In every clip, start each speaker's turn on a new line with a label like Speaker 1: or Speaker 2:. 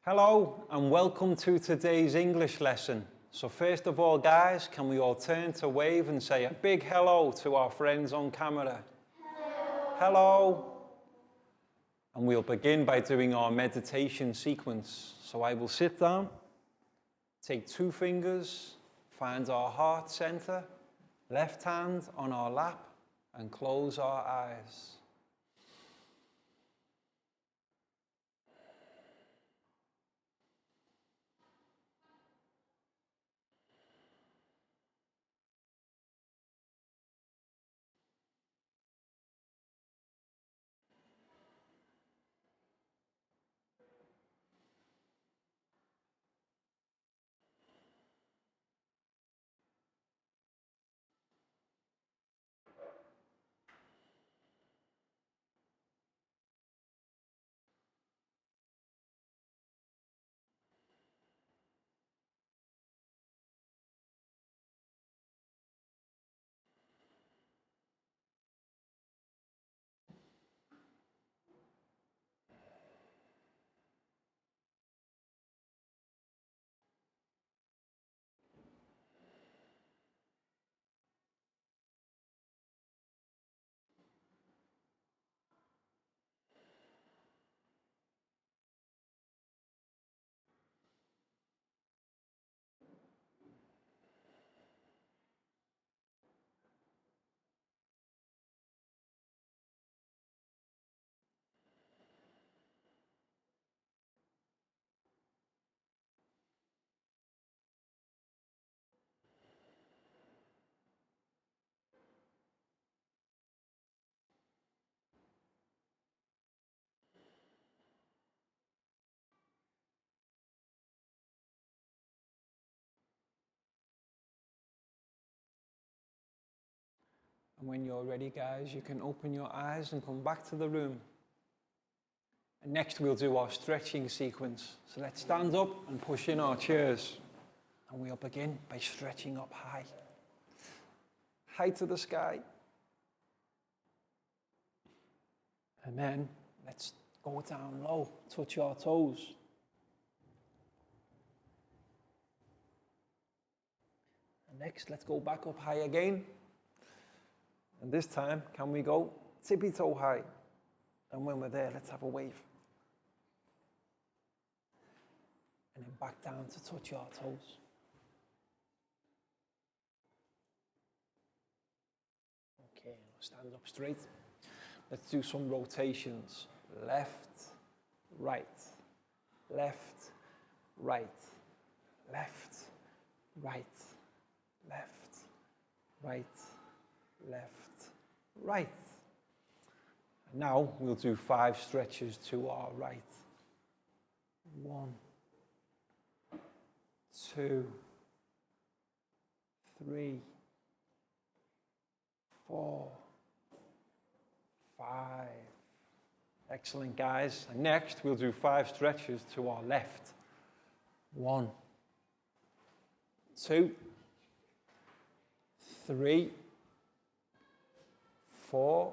Speaker 1: Hello and welcome to today's English lesson. So first of all, guys, can we all turn to wave and say a big hello to our friends on camera? Hello. Hello. And we'll begin by doing our meditation sequence. So I will sit down, take 2 fingers, find our heart center, left hand on our lap, and close our eyes. And when you're ready, guys, you can open your eyes and come back to the room. And next we'll do our stretching sequence. So let's stand up and push in our chairs. And we'll begin by stretching up high. High to the sky. And then let's go down low, touch our toes. And next, let's go back up high again. And this time, can we go tippy-toe high? And when we're there, let's have a wave. And then back down to touch our toes. Okay, stand up straight. Let's do some rotations. Left, right, left, right, left, right, left, right, left, right. And now we'll do 5 stretches to our right. 1, 2, 3, 4, 5. Excellent, guys. And next we'll do 5 stretches to our left. 1, 2, 3, 4,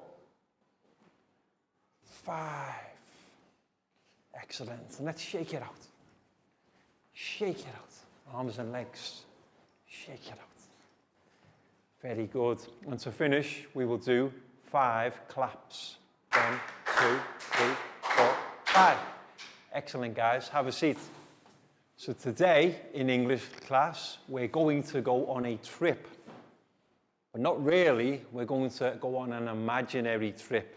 Speaker 1: 5. Excellent. And let's shake it out. Shake it out. Arms and legs. Shake it out. Very good. And to finish, we will do 5 claps. 1, 2, 3, 4, 5. Excellent, guys. Have a seat. So today, in English class, we're going to go on a trip. But not really, we're going to go on an imaginary trip.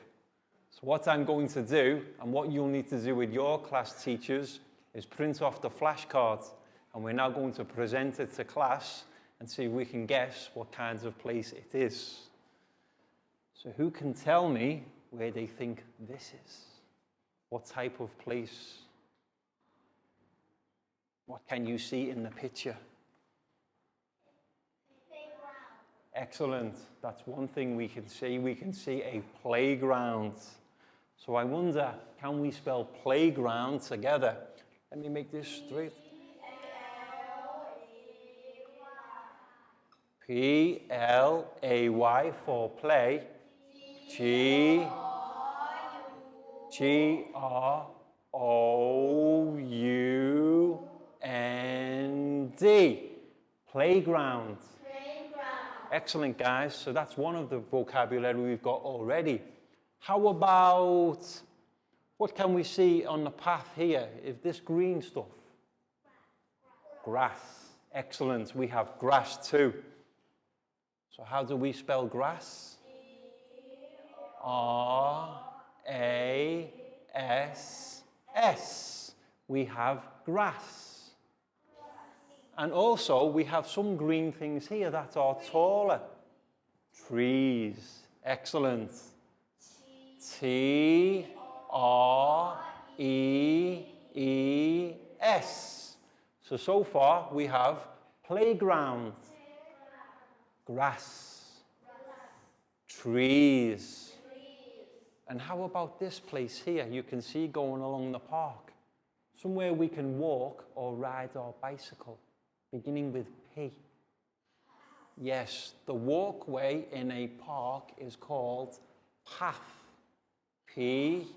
Speaker 1: So what I'm going to do, and what you'll need to do with your class teachers, is print off the flashcards, and we're now going to present it to class and see if we can guess what kind of place it is. So who can tell me where they think this is? What type of place? What can you see in the picture? Excellent. That's one thing we can see. We can see a playground. So I wonder, can we spell playground together? Let me make this straight. P-L-A-Y for play. G-R O-U-N-D. Playground. Excellent, guys. So that's one of the vocabulary we've got already. How about, what can we see on the path here? Is this green stuff? Grass. Excellent. We have grass too. So how do we spell grass? R-A-S-S. We have grass. And also, we have some green things here that are taller. Trees. Excellent. T-R-E-E-S. So far, we have playground, grass, trees. And how about this place here? You can see going along the park. Somewhere we can walk or ride our bicycle. Beginning with P. Yes, the walkway in a park is called path. P-A-T-H.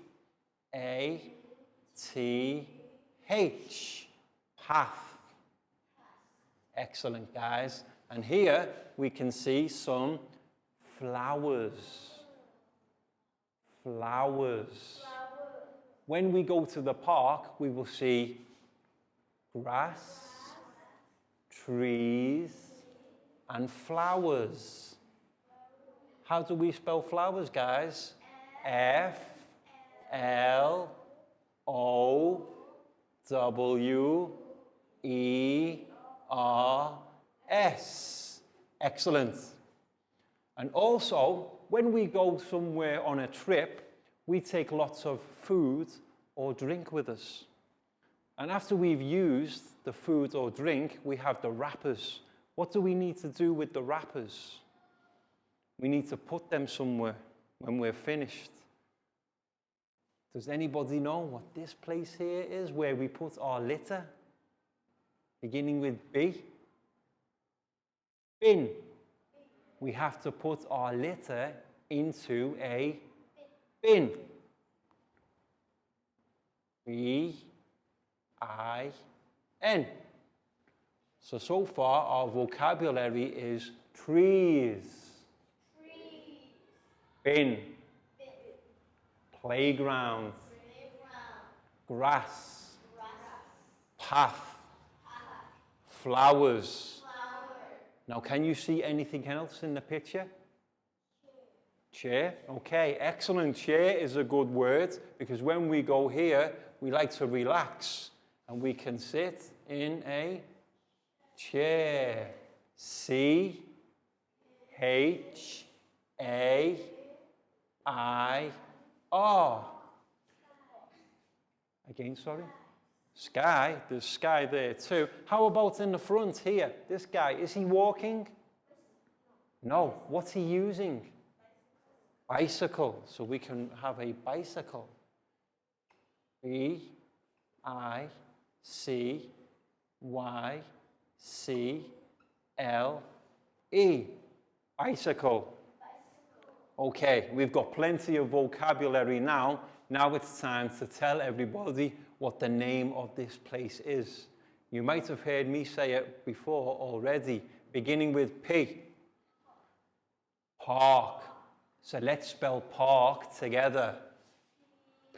Speaker 1: Path. Excellent, guys. And here we can see some flowers. Flowers. When we go to the park, we will see grass, trees, and flowers. How do we spell flowers, guys? F-L-O-W-E-R-S. Excellent. And also, when we go somewhere on a trip, we take lots of food or drink with us. And after we've used the food or drink, we have the wrappers. What do we need to do with the wrappers? We need to put them somewhere when we're finished. Does anybody know what this place here is where we put our litter? Beginning with B. Bin. We have to put our litter into a bin. B-I-N. So far our vocabulary is trees, bin, playground, grass, path, flowers. Now, can you see anything else in the picture? Chair. Okay, excellent. Chair is a good word because when we go here, we like to relax and we can sit in a chair. C-H-A-I-R. Again, sorry. Sky. There's sky there too. How about in the front here? This guy, is he walking? No. What's he using? Bicycle. So we can have a bicycle. B-I-C-Y-C-L-E. Bicycle. Okay, we've got plenty of vocabulary now. Now it's time to tell everybody what the name of this place is. You might have heard me say it before already, beginning with P. Park. So let's spell park together.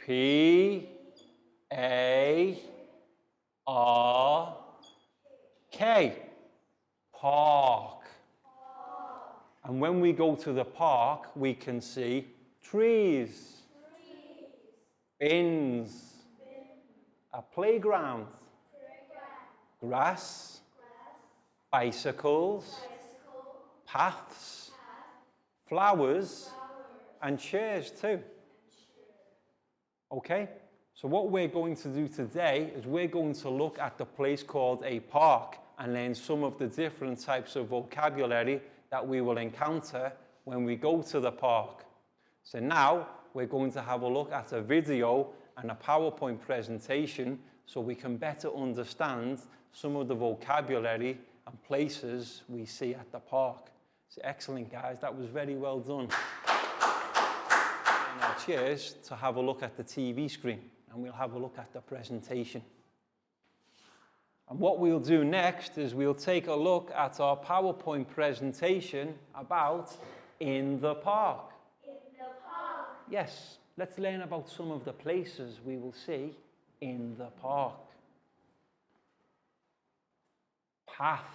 Speaker 1: P-A-R-K. Park. And when we go to the park, we can see trees, bins, a playground, grass, bicycles, paths, flowers, and chairs too. Okay? So what we're going to do today is we're going to look at the place called a park and learn some of the different types of vocabulary that we will encounter when we go to the park. So now we're going to have a look at a video and a PowerPoint presentation so we can better understand some of the vocabulary and places we see at the park. So excellent, guys. That was very well done. And our chairs to have a look at the TV screen. and we'll have a look at the presentation. And what we'll do next is we'll take a look at our PowerPoint presentation about in the park.
Speaker 2: In the park.
Speaker 1: Yes, let's learn about some of the places we will see in the park. Path.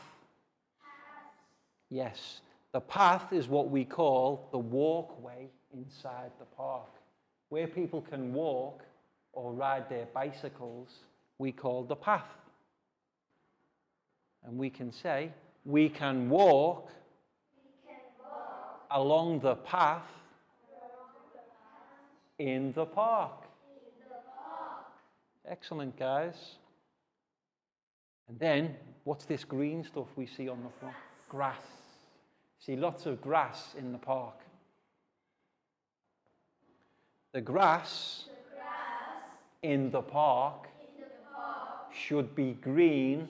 Speaker 1: Yes, the path is what we call the walkway inside the park. Where people can walk or ride their bicycles, we call the path. And we can say, we can walk along the path in the park. Excellent, guys. And then, what's this green stuff we see on the floor? Grass. See lots of grass in the park. The grass in the park should be green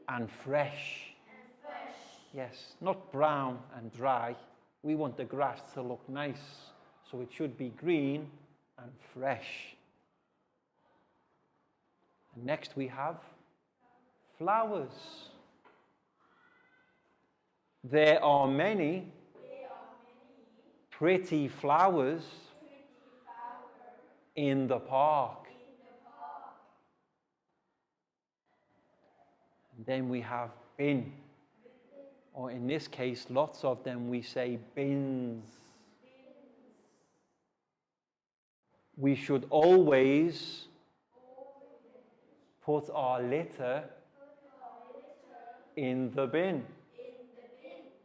Speaker 1: and fresh. Yes, not brown and dry. We want the grass to look nice, so it should be green and fresh. And next we have flowers. There are many pretty flowers in the park. And then we have bin, or in this case, lots of them we say bins. We should always put our litter in the bin.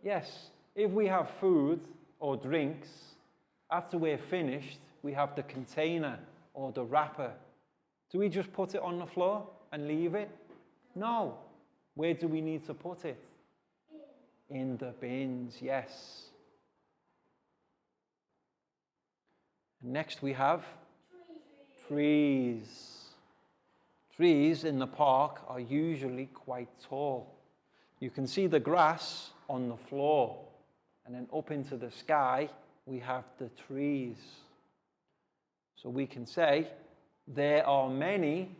Speaker 1: Yes, if we have food or drinks, after we're finished, we have the container or the wrapper. Do we just put it on the floor and leave it? No. Where do we need to put it? In the bins, yes. And next we have trees. Trees in the park are usually quite tall. You can see the grass on the floor, and then up into the sky we have the trees. So we can say there are many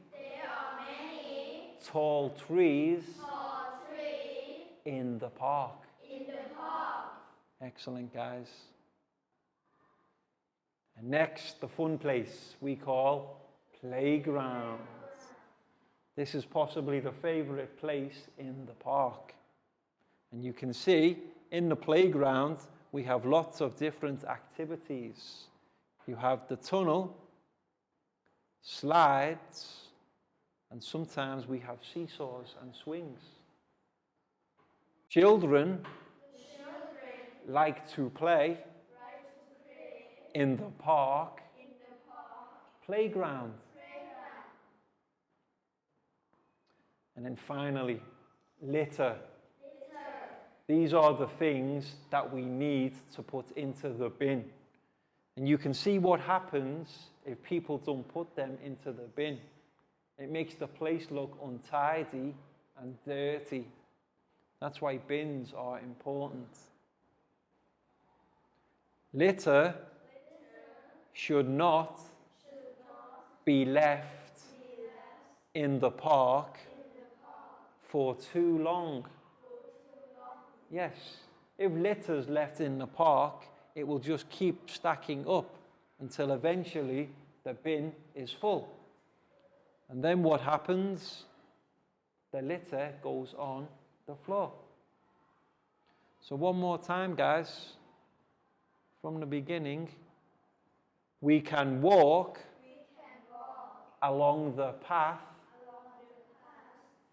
Speaker 1: tall trees in the park. Excellent, guys. And next, the fun place we call playground. This is possibly the favorite place in the park. And you can see in the playground we have lots of different activities. You have the tunnel, slides, and sometimes we have seesaws and swings. Children like to play in the park playground. And then finally, litter. These are the things that we need to put into the bin. And you can see what happens if people don't put them into the bin. It makes the place look untidy and dirty. That's why bins are important. Litter should not be left in the park for too long. Yes, if litter's left in the park, it will just keep stacking up until eventually the bin is full. And then what happens? The litter goes on the floor. So one more time, guys, from the beginning. We can walk along the path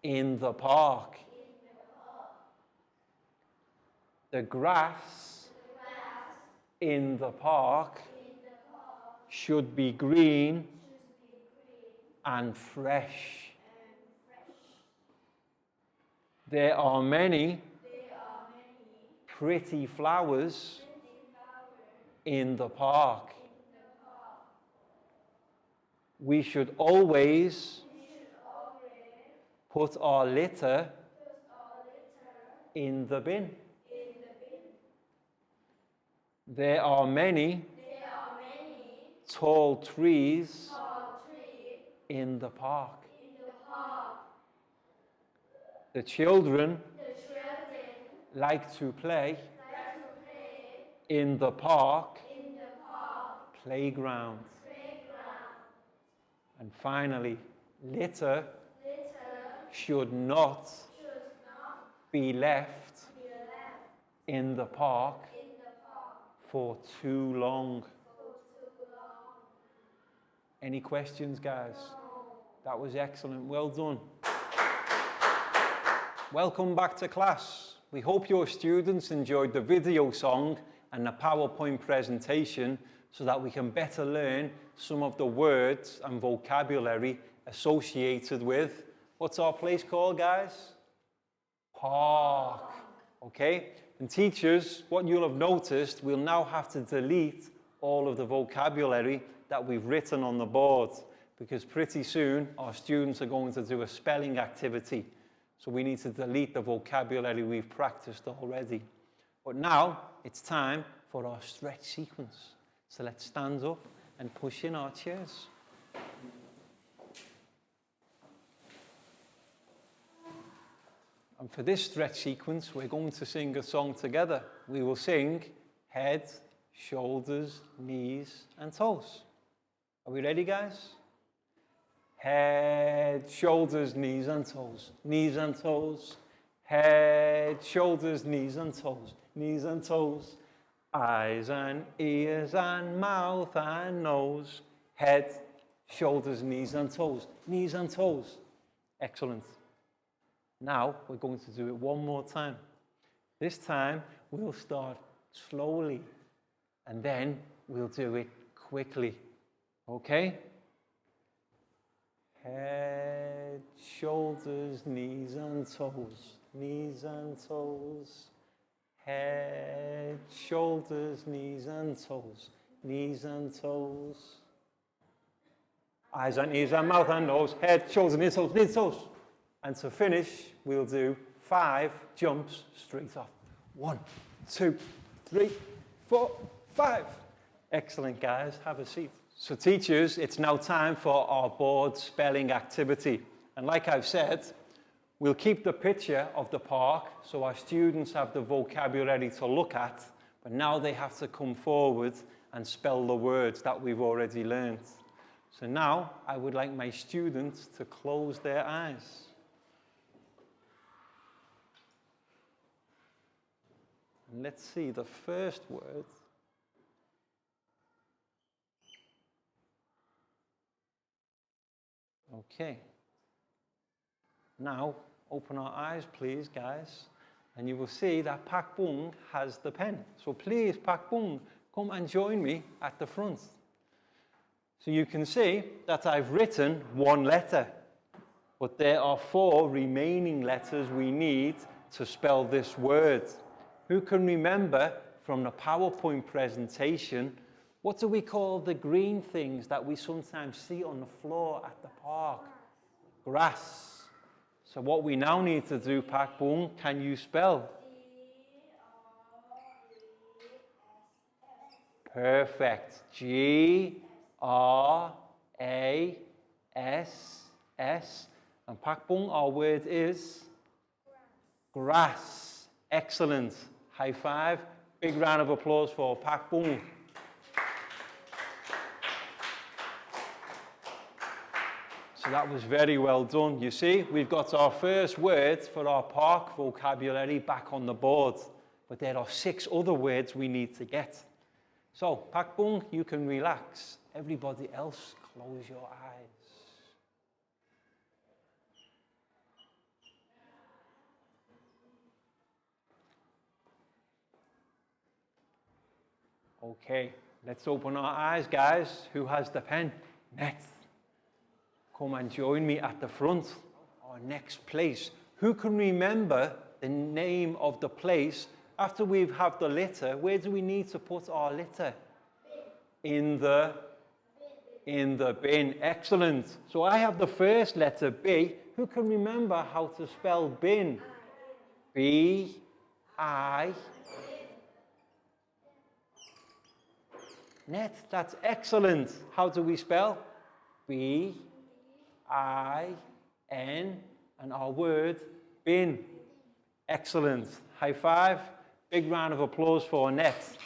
Speaker 1: in the park. The grass in the park should be green and fresh. There are many pretty flowers in the park. We should always put our litter in the bin. There are many tall trees In the park. The children like to play in the park playground. And finally, litter should not be left in the park for too long. Any questions, guys? That was excellent. Well done. Welcome back to class. We hope your students enjoyed the video song and the PowerPoint presentation so that we can better learn some of the words and vocabulary associated with, what's our place called, guys? Park. Okay? And teachers, what you'll have noticed, we'll now have to delete all of the vocabulary that we've written on the board, because pretty soon our students are going to do a spelling activity. So we need to delete the vocabulary we've practiced already. But now it's time for our stretch sequence. So let's stand up and push in our chairs. And for this stretch sequence, we're going to sing a song together. We will sing head, shoulders, knees, and toes. Are we ready, guys? Head, shoulders, knees, and toes. Knees and toes. Head, shoulders, knees, and toes. Knees and toes. Eyes and ears and mouth and nose. Head, shoulders, knees, and toes. Knees and toes. Excellent. Now we're going to do it one more time. This time we'll start slowly and then we'll do it quickly. Okay? Head, shoulders, knees and toes. Knees and toes. Head, shoulders, knees and toes. Knees and toes. Eyes and ears and mouth and nose. Head, shoulders, knees, toes, knees, toes. And to finish, we'll do 5 jumps straight off. 1, 2, 3, 4, 5. Excellent, guys. Have a seat. So teachers, it's now time for our board spelling activity. And like I've said, we'll keep the picture of the park so our students have the vocabulary to look at, but now they have to come forward and spell the words that we've already learned. So now I would like my students to close their eyes. And let's see the first word. Okay. Now, open our eyes, please, guys. And you will see that Pak Bung has the pen. So please, Pak Bung, come and join me at the front. So you can see that I've written 1 letter, but there are 4 remaining letters we need to spell this word. Who can remember from the PowerPoint presentation, what do we call the green things that we sometimes see on the floor at the park? Grass. So what we now need to do, Pak Bung, can you spell? Perfect. G-R-A-S-S. And Pak Bung, our word is? Grass. Excellent. High five. Big round of applause for Pak Bung. So that was very well done. You see, we've got our first words for our park vocabulary back on the board. But there are 6 other words we need to get. So, Pak Bung, you can relax. Everybody else, close your eyes. Okay, let's open our eyes, guys. Who has the pen? Net. Come and join me at the front. Our next place. Who can remember the name of the place after we've had the litter? Where do we need to put our litter? In the bin. Excellent. So I have the first letter, B. Who can remember how to spell bin? B-I. Net, that's excellent. How do we spell? B, I-N, and our word, bin. Excellent. High five. Big round of applause for Annette.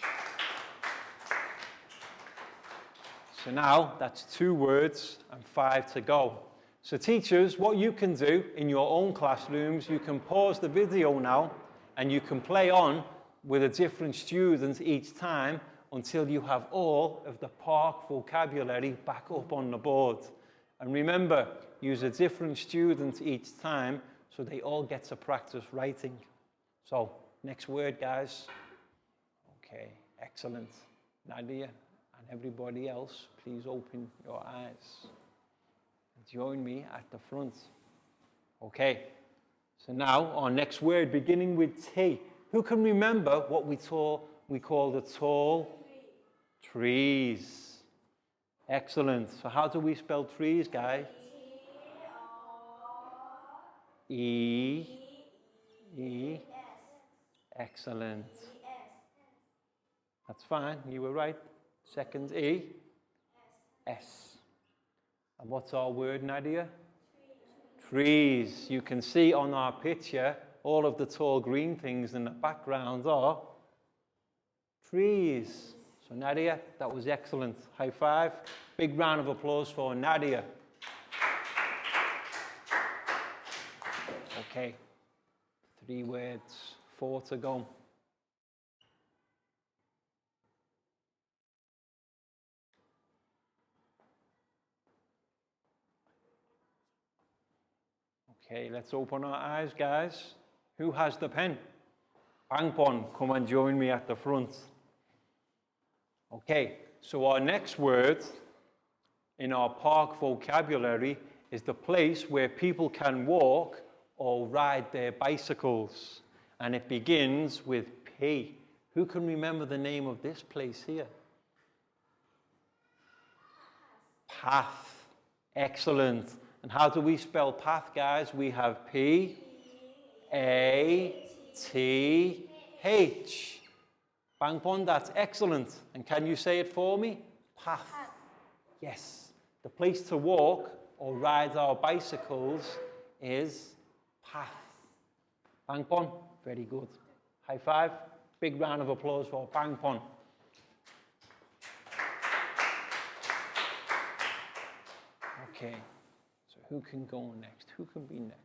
Speaker 1: So now that's 2 words and 5 to go. So teachers, what you can do in your own classrooms, you can pause the video now and you can play on with a different student each time until you have all of the park vocabulary back up on the board. And remember, use a different student each time so they all get to practice writing. So, next word, guys. Okay, excellent. Nadia and everybody else, please open your eyes. Join me at the front. Okay, so now our next word, beginning with T. Who can remember what we call the tall trees? Excellent. So how do we spell trees, guys? E. Excellent. That's fine. You were right. Second E. S. And what's our word, Nadia? Trees. You can see on our picture, all of the tall green things in the background are trees. So Nadia, that was excellent. High five. Big round of applause for Nadia. Okay. 3 words, 4 to go. Okay, let's open our eyes, guys. Who has the pen? Pangpon, come and join me at the front. Okay, so our next word in our park vocabulary is the place where people can walk or ride their bicycles. And it begins with P. Who can remember the name of this place here? Path. Excellent. And how do we spell path, guys? We have P-A-T-H. Pangpon, that's excellent. And can you say it for me? Path. Yes. The place to walk or ride our bicycles is path. Pangpon, very good. High five. Big round of applause for Pangpon. Okay. Who can go next? Who can be next?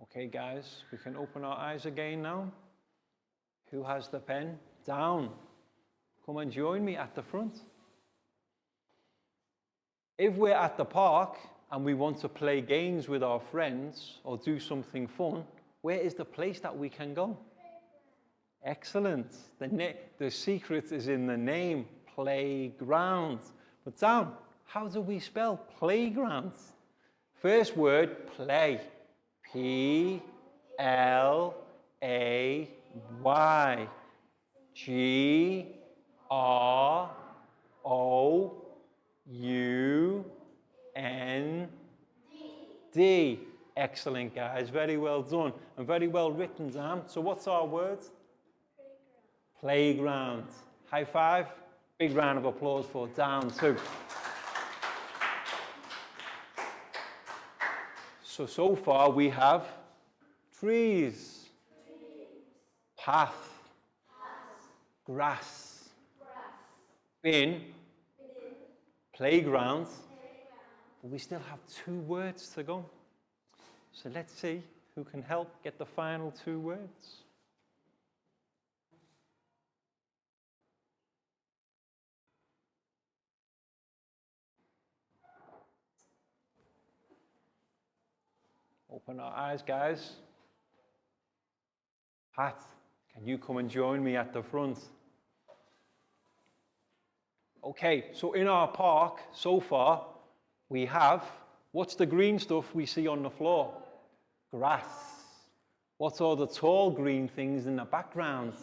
Speaker 1: Okay, guys, we can open our eyes again now. Who has the pen? Down. Come and join me at the front. If we're at the park and we want to play games with our friends or do something fun, where is the place that we can go? Excellent. The secret is in the name, playground. But down, how do we spell playground? First word, play. P-L-A-Y. G-R-O-U-N-D. Excellent, guys. Very well done. And very well written down. So what's our word? Playground. High five. Big round of applause for down too. So far we have trees, path, grass, bin, playground, but we still have 2 words to go. So let's see who can help get the final 2 words. Open our eyes, guys. Pat, can you come and join me at the front? Okay, so in our park, so far, we have, what's the green stuff we see on the floor? Grass. What are the tall green things in the background?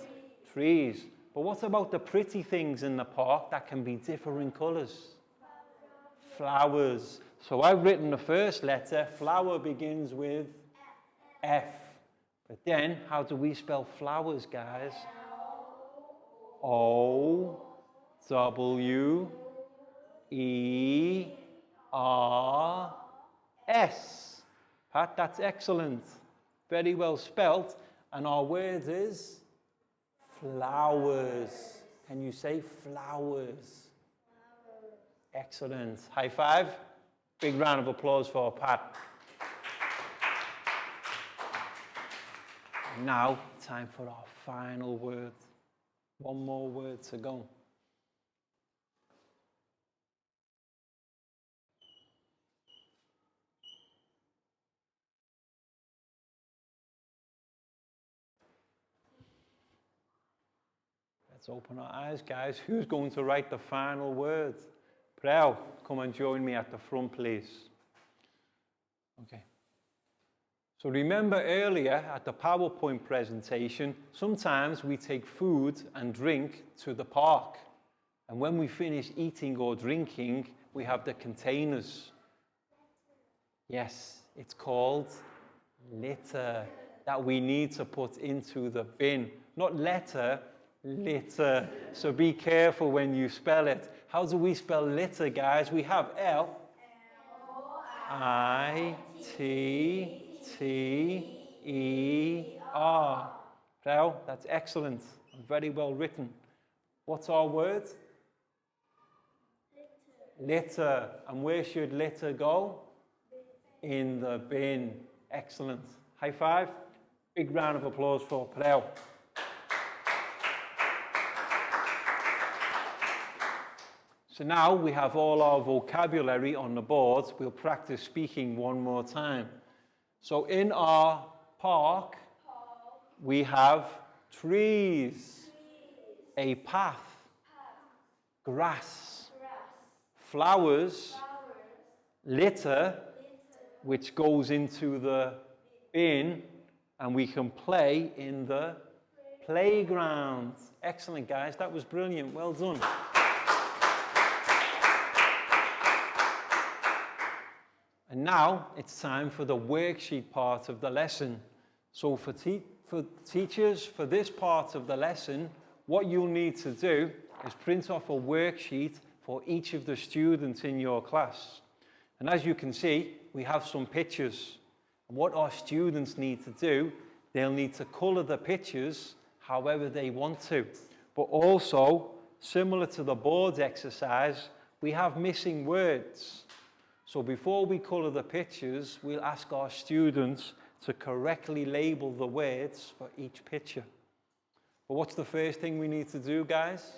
Speaker 1: Trees. But what about the pretty things in the park that can be different colours? Flowers. So I've written the first letter. Flower begins with F. But then, how do we spell flowers, guys? O-W-E-R-S. Pat, that's excellent. Very well spelt. And our word is flowers. Can you say flowers? Excellent. High five. Big round of applause for Pat. Now, time for our final word. One more word to go. Let's open our eyes, guys. Who's going to write the final word? Prel, come and join me at the front, please. Okay. So remember earlier at the PowerPoint presentation, sometimes we take food and drink to the park. And when we finish eating or drinking, we have the containers. Yes, it's called litter that we need to put into the bin. Not letter, litter. So be careful when you spell it. How do we spell litter, guys? We have L-I-T-T-E-R. Well, that's excellent. Very well written. What's our word? Litter. And where should litter go? In the bin. Excellent. High five. Big round of applause for Prel. So now we have all our vocabulary on the board. We'll practice speaking one more time. So in our park, we have trees, a path, grass, flowers, litter, which goes into the bin, and we can play in the playground. Excellent, guys. That was brilliant. Well done. And now it's time for the worksheet part of the lesson. So for teachers, for this part of the lesson, what you'll need to do is print off a worksheet for each of the students in your class. And as you can see, we have some pictures. And what our students need to do, they'll need to colour the pictures however they want to. But also, similar to the board exercise, we have missing words. So before we colour the pictures, we'll ask our students to correctly label the words for each picture. But what's the first thing we need to do, guys?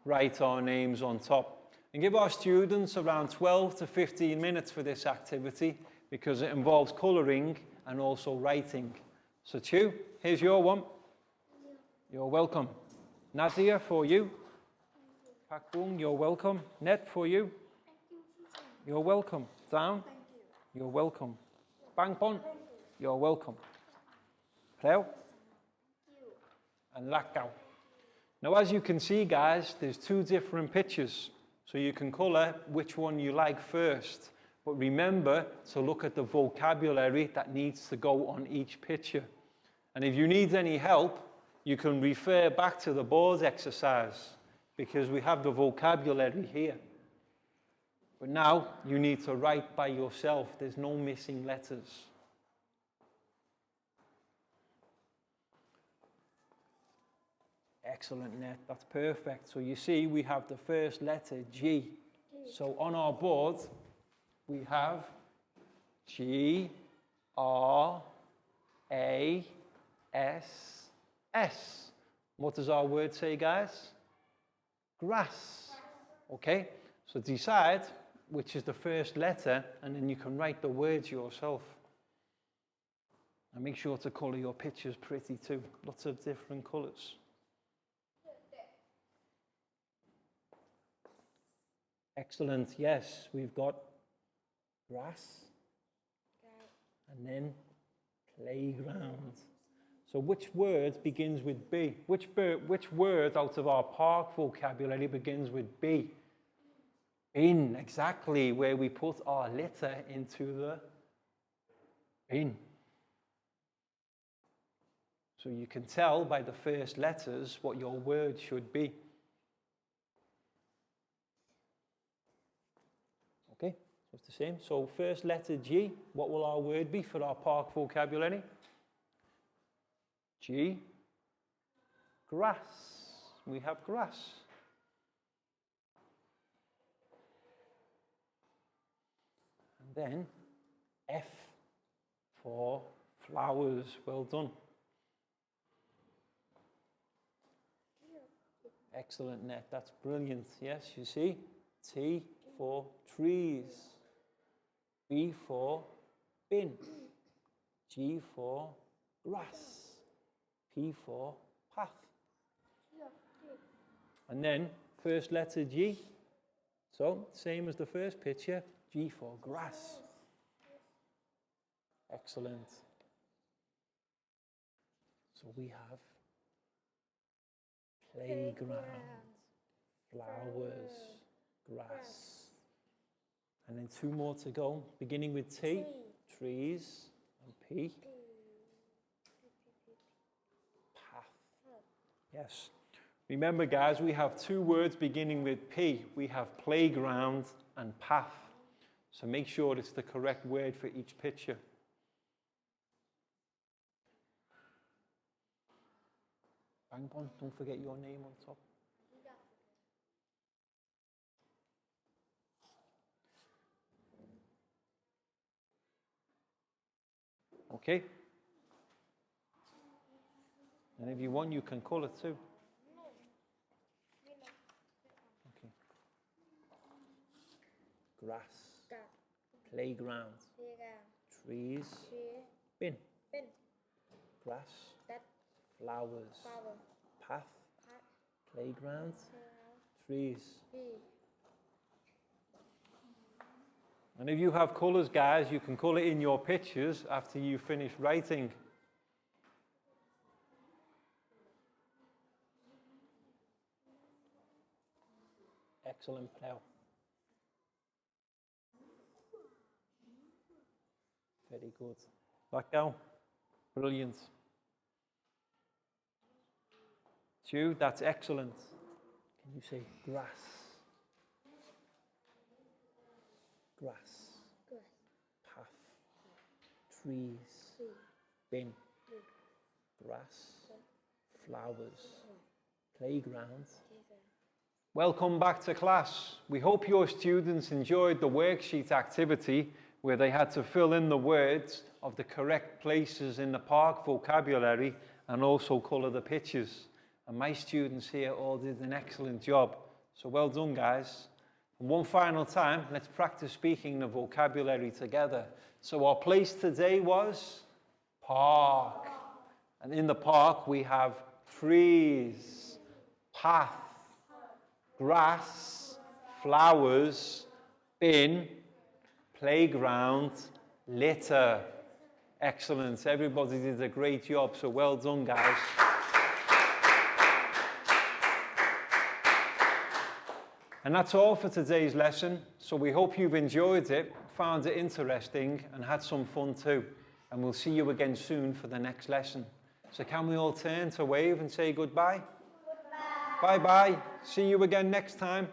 Speaker 1: Write our names on top. And give our students around 12 to 15 minutes for this activity because it involves colouring and also writing. So Chu, here's your one. You're welcome. Nadia, for you. Pakbung, you're welcome. Net, for you. You're welcome. Down. You're welcome. Bangpon, you're welcome. Prel. And Lakau. Now, as you can see, guys, there's two different pictures. So you can colour which one you like first. But remember to look at the vocabulary that needs to go on each picture. And if you need any help, you can refer back to the board exercise because we have the vocabulary here. But now you need to write by yourself. There's no missing letters. Excellent, Net. That's perfect. So you see, we have the first letter, G. So on our board, we have G, R, A, S, S. What does our word say, guys? Grass. Okay? So decide which is the first letter, and then you can write the words yourself. And make sure to colour your pictures pretty too. Lots of different colours. Excellent. Yes, we've got grass, and then playground. So which word begins with B? Which word out of our park vocabulary begins with B? Bin, exactly, where we put our litter into the bin. So you can tell by the first letters what your word should be. Okay, so it's the same. So first letter G, what will our word be for our park vocabulary? G, grass. We have grass. And then F for flowers. Well done. Excellent, Net. That's brilliant. Yes, you see. T for trees. B for bin. G for grass. P for path. And then first letter G. So same as the first picture. G for grass. Excellent. So we have playground, flowers, grass. And then two more to go, beginning with T, trees, and P, path. Yes. Remember, guys, we have two words beginning with P. We have playground and path. So make sure it's the correct word for each picture. Bang on, don't forget your name on top. Okay? And if you want, you can call it too. Okay. Grass, playground, trees, bin, grass, flowers, path, playground, trees. And if you have colours, guys, you can colour in your pictures after you finish writing. Excellent, Plow. Very good. Back down. Brilliant. Two, that's excellent. Can you say grass? Grass. Path. Trees. Bin. Grass. Flowers. Playground. Welcome back to class. We hope your students enjoyed the worksheet activity where they had to fill in the words of the correct places in the park vocabulary and also colour the pictures. And my students here all did an excellent job. So well done, guys. And one final time, let's practice speaking the vocabulary together. So our place today was park. And in the park we have trees, path, grass, flowers, bin, playground, litter. Excellent. Everybody did a great job. So well done, guys. And that's all for today's lesson. So we hope you've enjoyed it, found it interesting, and had some fun too. And we'll see you again soon for the next lesson. So can we all turn to wave and say goodbye? Goodbye. Bye-bye. See you again next time.